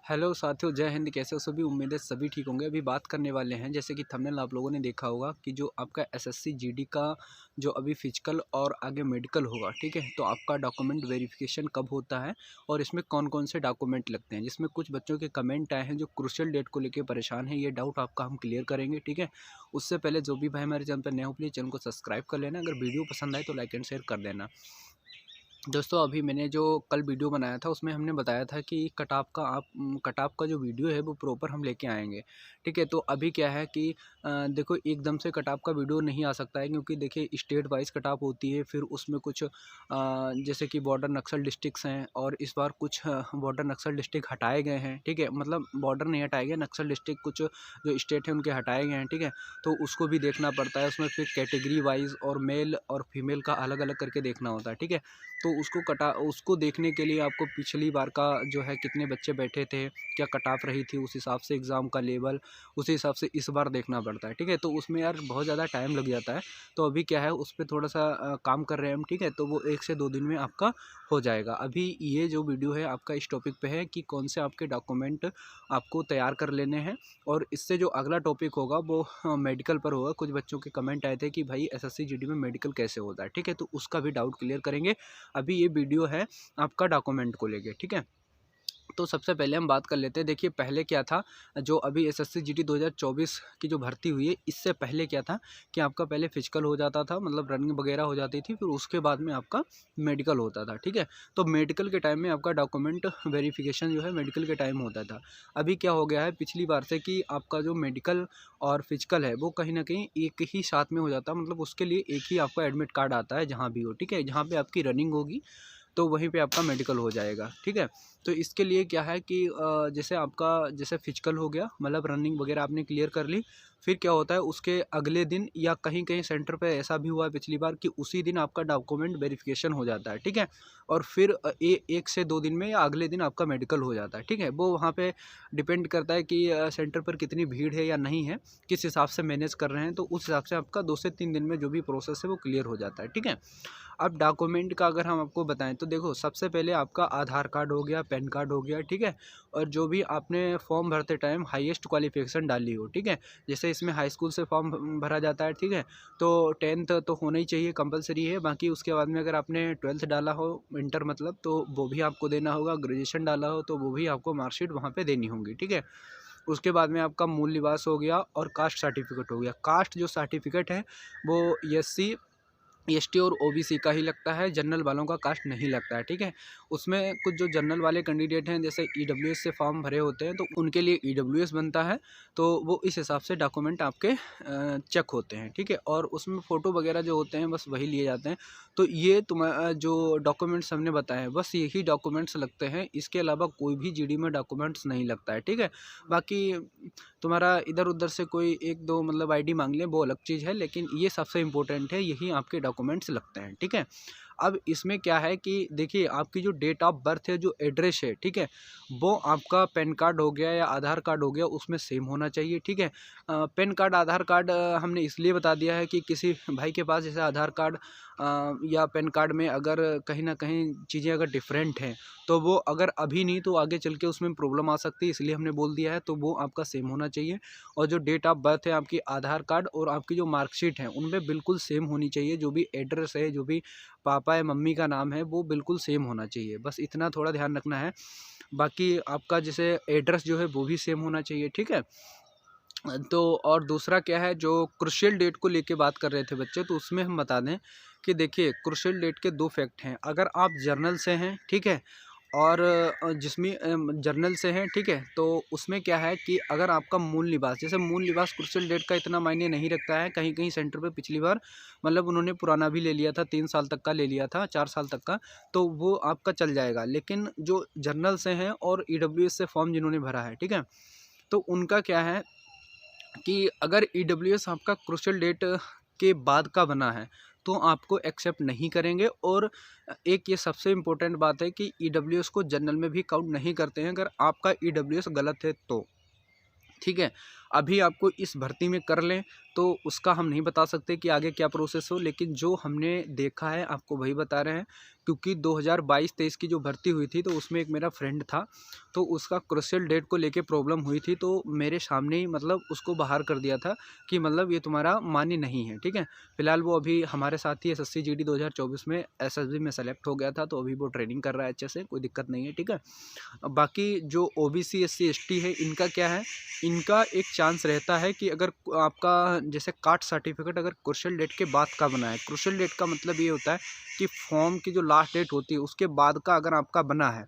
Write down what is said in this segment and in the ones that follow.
Hello साथियों, जय हिंद। कैसे हो सभी? उम्मीद है सभी ठीक होंगे। अभी बात करने वाले हैं, जैसे कि थंबनेल आप लोगों ने देखा होगा कि जो आपका एसएससी जीडी का जो अभी फिजिकल और आगे मेडिकल होगा, ठीक है। तो आपका डॉक्यूमेंट वेरिफिकेशन कब होता है और इसमें कौन कौन से डॉक्यूमेंट लगते हैं, जिसमें कुछ बच्चों के कमेंट आए हैं जो क्रूशियल डेट को लेकर परेशान है। ये डाउट आपका हम क्लियर करेंगे, ठीक है। उससे पहले जो भी भाई हमारे चैनल पर नए हो, प्लीज़ चैनल को सब्सक्राइब कर लेना। अगर वीडियो पसंद आए तो लाइक एंड शेयर कर देना। दोस्तों, अभी मैंने जो कल वीडियो बनाया था उसमें हमने बताया था कि कट ऑफ का जो वीडियो है वो प्रॉपर हम लेके आएंगे, ठीक है। तो अभी क्या है कि देखो, एकदम से कट ऑफ का वीडियो नहीं आ सकता है, क्योंकि देखिए स्टेट वाइज कट ऑफ होती है। फिर उसमें कुछ जैसे कि बॉर्डर नक्सल डिस्ट्रिक्ट्स हैं, और इस बार कुछ बॉर्डर नक्सल डिस्ट्रिक्ट हटाए गए हैं, ठीक है। मतलब बॉर्डर नहीं हटाए गए, नक्सल डिस्ट्रिक्ट कुछ जो स्टेट है उनके हटाए गए हैं, ठीक है। तो उसको भी देखना पड़ता है। उसमें फिर कैटेगरी वाइज और मेल और फीमेल का अलग अलग करके देखना होता है, ठीक है। तो उसको देखने के लिए आपको पिछली बार का जो है कितने बच्चे बैठे थे, क्या कट ऑफ रही थी, उस हिसाब से एग्ज़ाम का लेवल, उसी हिसाब से इस बार देखना पड़ता है, ठीक है। तो उसमें यार बहुत ज़्यादा टाइम लग जाता है। तो अभी क्या है, उस पर थोड़ा सा काम कर रहे हैं हम, ठीक है। तो वो 1 से 2 दिन में आपका हो जाएगा। अभी ये जो वीडियो है आपका इस टॉपिक पे है कि कौन से आपके डॉक्यूमेंट आपको तैयार कर लेने हैं। और इससे जो अगला टॉपिक होगा वो मेडिकल पर होगा। कुछ बच्चों के कमेंट आए थे कि भाई एसएससी जीडी में मेडिकल कैसे होता है, ठीक है। तो उसका भी डाउट क्लियर करेंगे। अभी ये वीडियो है आपका डॉक्यूमेंट को लेके, ठीक है। तो सबसे पहले हम बात कर लेते हैं। देखिए, पहले क्या था, जो अभी एसएससी जीडी 2024 की जो भर्ती हुई है, इससे पहले क्या था कि आपका पहले फिजिकल हो जाता था, मतलब रनिंग वगैरह हो जाती थी, फिर उसके बाद में आपका मेडिकल होता था, ठीक है। तो मेडिकल के टाइम में आपका डॉक्यूमेंट वेरिफिकेशन जो है मेडिकल के टाइम होता था। अभी क्या हो गया है पिछली बार से कि आपका जो मेडिकल और फिजिकल है वो कहीं ना कहीं एक ही साथ में हो जाता है। मतलब उसके लिए एक ही आपका एडमिट कार्ड आता है जहाँ भी हो, ठीक है। जहाँ पे आपकी रनिंग होगी तो वहीं पे आपका मेडिकल हो जाएगा, ठीक है। तो इसके लिए क्या है कि जैसे आपका जैसे फिजिकल हो गया, मतलब रनिंग वगैरह आपने क्लियर कर ली, फिर क्या होता है उसके अगले दिन या कहीं कहीं सेंटर पे ऐसा भी हुआ है पिछली बार कि उसी दिन आपका डॉक्यूमेंट वेरिफिकेशन हो जाता है, ठीक है। और फिर 1 से 2 दिन में या अगले दिन आपका मेडिकल हो जाता है, ठीक है। वो वहाँ पे डिपेंड करता है कि सेंटर पर कितनी भीड़ है या नहीं है, किस हिसाब से मैनेज कर रहे हैं। तो उस हिसाब से आपका 2 से 3 दिन में जो भी प्रोसेस है वो क्लियर हो जाता है, ठीक है। अब डॉक्यूमेंट का अगर हम आपको बताएं तो देखो, सबसे पहले आपका आधार कार्ड हो गया, पैन कार्ड हो गया, ठीक है। और जो भी आपने फॉर्म भरते टाइम हाईएस्ट क्वालिफिकेशन डाली हो, ठीक है। जैसे इसमें हाई स्कूल से फॉर्म भरा जाता है, ठीक है। तो 10th तो होना ही चाहिए, कंपलसरी है। बाकी उसके बाद में अगर आपने 12th डाला हो, इंटर मतलब, तो वो भी आपको देना होगा। ग्रेजुएशन डाला हो तो वो भी आपको मार्कशीट वहाँ पर देनी होगी, ठीक है। उसके बाद में आपका मूल निवास हो गया और कास्ट सर्टिफिकेट हो गया। कास्ट जो सर्टिफिकेट है वो एससी, एसटी और ओबीसी का ही लगता है, जनरल वालों का कास्ट नहीं लगता है, ठीक है। उसमें कुछ जो जनरल वाले कैंडिडेट हैं, जैसे ईडब्ल्यूएस से फॉर्म भरे होते हैं, तो उनके लिए ईडब्ल्यूएस बनता है। तो वो इस हिसाब से डॉक्यूमेंट आपके चेक होते हैं, ठीक है। और उसमें फ़ोटो वगैरह जो होते हैं बस वही लिए जाते हैं। तो ये जो डॉक्यूमेंट्स हमने बताए हैं, बस यही डॉक्यूमेंट्स लगते हैं। इसके अलावा कोई भी जीडी में डॉक्यूमेंट्स नहीं लगता है, ठीक है। बाकी तुम्हारा इधर उधर से कोई 1-2 मतलब आईडी मांग लें, वो अलग चीज़ है, लेकिन ये सबसे इम्पोर्टेंट है, यही आपके डॉक्यूमेंट्स लगते हैं, ठीक है। अब इसमें क्या है कि देखिए, आपकी जो डेट ऑफ बर्थ है, जो एड्रेस है, ठीक है, वो आपका पैन कार्ड हो गया या आधार कार्ड हो गया उसमें सेम होना चाहिए, ठीक है। पैन कार्ड, आधार कार्ड हमने इसलिए बता दिया है कि किसी भाई के पास जैसे आधार कार्ड या पैन कार्ड में अगर कहीं ना कहीं चीज़ें अगर डिफरेंट हैं, तो वो अगर अभी नहीं तो आगे चल के उसमें प्रॉब्लम आ सकती है, इसलिए हमने बोल दिया है। तो वो आपका सेम होना चाहिए। और जो डेट ऑफ बर्थ है आपकी, आधार कार्ड और आपकी जो मार्कशीट है उनमें बिल्कुल सेम होनी चाहिए। जो भी एड्रेस है, जो भी पापा या मम्मी का नाम है, वो बिल्कुल सेम होना चाहिए। बस इतना थोड़ा ध्यान रखना है। बाकी आपका जैसे एड्रेस जो है वो भी सेम होना चाहिए, ठीक है। तो और दूसरा क्या है, जो क्रुशियल डेट को लेके बात कर रहे थे बच्चे, तो उसमें हम बता दें कि देखिए, क्रुशियल डेट के 2 फैक्ट हैं। अगर आप जर्नल से हैं, ठीक है, और जिसमें जर्नल से हैं, ठीक है, तो उसमें क्या है कि अगर आपका मूल निवास, जैसे मूल निवास क्रुशियल डेट का इतना मायने नहीं रखता है। कहीं कहीं सेंटर पे पिछली बार मतलब उन्होंने पुराना भी ले लिया था, 3 साल तक का ले लिया था, 4 साल तक का, तो वो आपका चल जाएगा। लेकिन जो जर्नल से हैं और ईडब्ल्यूएस से फॉर्म जिन्होंने भरा है, ठीक है, तो उनका क्या है कि अगर ईडब्ल्यूएस आपका क्रूशियल डेट के बाद का बना है तो आपको एक्सेप्ट नहीं करेंगे। और एक ये सबसे इम्पोर्टेंट बात है कि ईडब्ल्यूएस को जनरल में भी काउंट नहीं करते हैं अगर आपका ईडब्ल्यूएस गलत है तो, ठीक है। अभी आपको इस भर्ती में कर लें तो उसका हम नहीं बता सकते कि आगे क्या प्रोसेस हो, लेकिन जो हमने देखा है आपको वही बता रहे हैं। क्योंकि 2022-23 की जो भर्ती हुई थी तो उसमें एक मेरा फ्रेंड था, तो उसका क्रूशियल डेट को लेके प्रॉब्लम हुई थी, तो मेरे सामने ही मतलब उसको बाहर कर दिया था कि मतलब ये तुम्हारा मान्य नहीं है, ठीक है। फिलहाल वो अभी हमारे साथ ही एसएससी जीडी 2024 में एसएसबी में सेलेक्ट हो गया था, तो अभी वो ट्रेनिंग कर रहा है अच्छे से, कोई दिक्कत नहीं है, ठीक है। बाकी जो ओबीसी एससी एसटी है इनका क्या है, इनका एक चांस रहता है कि अगर आपका जैसे कास्ट सर्टिफिकेट अगर क्रूशियल डेट के बाद का बना है, क्रूशियल डेट का मतलब ये होता है कि फॉर्म की जो लास्ट डेट होती है उसके बाद का अगर आपका बना है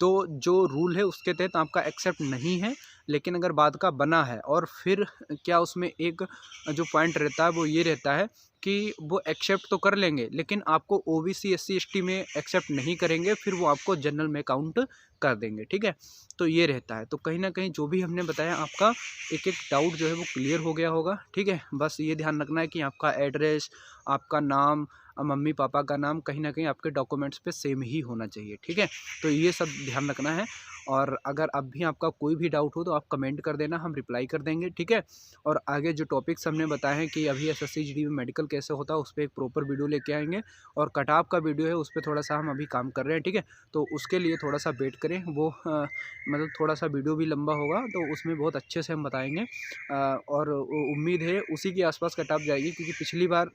तो जो रूल है उसके तहत आपका एक्सेप्ट नहीं है। लेकिन अगर बाद का बना है और फिर क्या उसमें एक जो पॉइंट रहता है वो ये रहता है कि वो एक्सेप्ट तो कर लेंगे लेकिन आपको ओबीसी एससी एसटी में एक्सेप्ट नहीं करेंगे, फिर वो आपको जनरल में काउंट कर देंगे, ठीक है। तो ये रहता है, तो कहीं ना कहीं जो भी हमने बताया आपका एक एक डाउट जो है वो क्लियर हो गया होगा, ठीक है। बस ये ध्यान रखना है कि आपका एड्रेस, आपका नाम, मम्मी पापा का नाम कहीं ना कहीं आपके डॉक्यूमेंट्स पे सेम ही होना चाहिए, ठीक है। तो ये सब ध्यान रखना है। और अगर अब भी आपका कोई भी डाउट हो तो आप कमेंट कर देना, हम रिप्लाई कर देंगे, ठीक है। और आगे जो टॉपिक्स हमने बताए हैं कि अभी एसएससी जीडी में मेडिकल कैसे होता है उस पर एक प्रॉपर वीडियो लेके आएंगे, और कटऑफ का वीडियो है उस पर थोड़ा सा हम अभी काम कर रहे हैं, ठीक है। तो उसके लिए थोड़ा सा वेट करें, वो मतलब थोड़ा सा वीडियो भी लंबा होगा तो उसमें बहुत अच्छे से हम बताएंगे। और उम्मीद है उसी के आसपास कटऑफ जाएगी, क्योंकि पिछली बार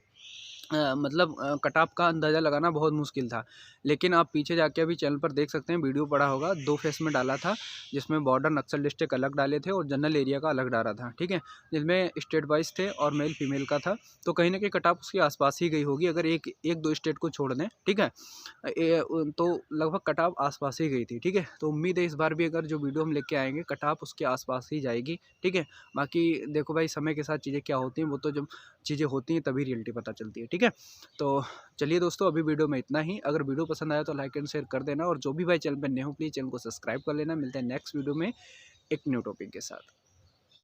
मतलब कटऑफ का अंदाज़ा लगाना बहुत मुश्किल था। लेकिन आप पीछे जाके अभी चैनल पर देख सकते हैं, वीडियो पड़ा होगा, 2 फेस में डाला था, जिसमें बॉर्डर नक्सल डिस्ट्रिक्ट अलग डाले थे और जनरल एरिया का अलग डाला था, ठीक है। जिसमें स्टेट वाइज थे और मेल फीमेल का था, तो कहीं ना कहीं कटऑफ उसके आसपास ही गई होगी, अगर एक एक दो स्टेट को छोड़ दें, ठीक है। तो लगभग कटऑफ आसपास ही गई थी, ठीक है। तो उम्मीद है इस बार भी अगर जो वीडियो हम लेके आएंगे कटऑफ उसके आसपास ही जाएगी, ठीक है। बाकी देखो भाई, समय के साथ चीज़ें क्या होती हैं वो तो जब चीज़ें होती हैं तभी रियलिटी पता चलती है, ठीक है। तो चलिए दोस्तों, अभी वीडियो में इतना ही। अगर वीडियो पसंद आया तो लाइक एंड शेयर कर देना, और जो भी भाई चैनल पर नए हो प्लीज़ चैनल को सब्सक्राइब कर लेना। मिलते हैं नेक्स्ट वीडियो में एक न्यू टॉपिक के साथ।